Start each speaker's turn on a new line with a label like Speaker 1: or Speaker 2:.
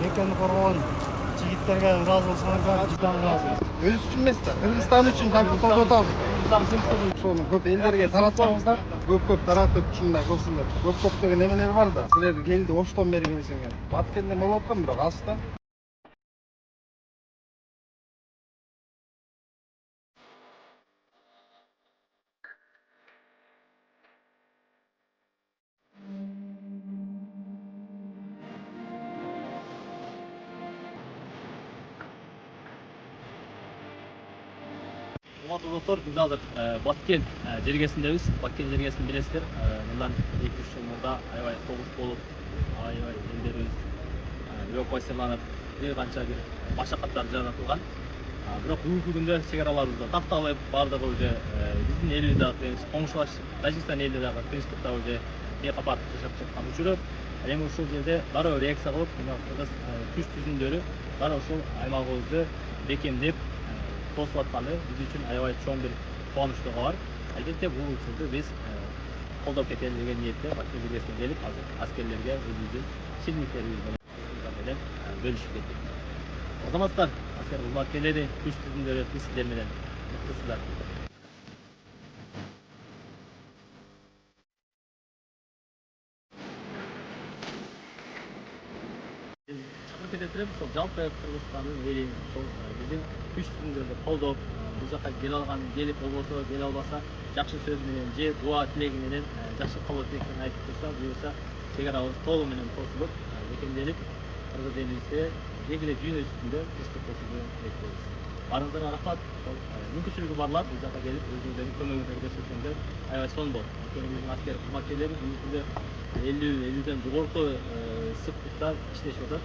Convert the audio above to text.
Speaker 1: мекенди коргогон жигиттерге ыраазы болсоңуздар жыдан ыраазыбыз.
Speaker 2: Өзү үчүн эмес да, Кыргызстан үчүн как колдоп атабыз. Ошону көп элдерге таратпаңыздар, көп таратып ушундай кылсындар. Көп деген эмелер бар да. Силер келди оштон бери келсеңер. Баткенден болуп аткан бирок аз да.
Speaker 3: Урматтуу достор, биз азыр Баткен жергесиндебиз. Баткен жергесин билесиздер. Мындан 2-3 жыл мурда аябай согуш болуп, аябай элдерибиз эвакуацияланып, бир канча бир машакаттар жаратылган. Бирок бүгүнкү күндө чек араларыбызда такталып, бардыгы уже биздин элибиз дагы коңшулаш Тажикстан эли дагы принципте уже бейкапат жашап жаткан учуру, эми ушул жерде дароо реакция кылып, кыргыз күч түзүмдөрү дароо ушул аймагыбызды бекемдеп тосуп атканы биз үчүн аябай чоң бир кубанычтуу кабар. Албетте бул учурду биз колдоп кетели деген ниетте Баткен жергесине келип, азыр аскерлерге өзүбүздүн ченемиктерибиз менен бөлүшүп кеттик. Азаматтар, аскер кызматкерлери, күч түзүмдөрү биз сиздер менен муктусуздар. Чакырып кете туруп, ошол жалпы Кыргызстандын эли ошол биздин күч түзүмдөрдү колдоп, бул жака келип болбосо, келе албаса, жакшы сөз менен же дуа тилеги менен, жакшы кабыл тилектерин айтып турса, буюрса чек арабыз толугу менен тосулуп, бекемделип, кыргыз элибизде деги эле дүйнө үстүндө тынчтык болсун деп тилейбиз. Баарыңыздарга рахмат. Мүмкүнчүлүгү барлар бул жака келип өзүңүздөрдүн көмөгүңөрдү көрсөтсөңөр аябай сонун болот. Анткени биздин аскер кызматкерлери бүгүнкү күндө 50-50ден жогорку ысыктыкта иштешип атат.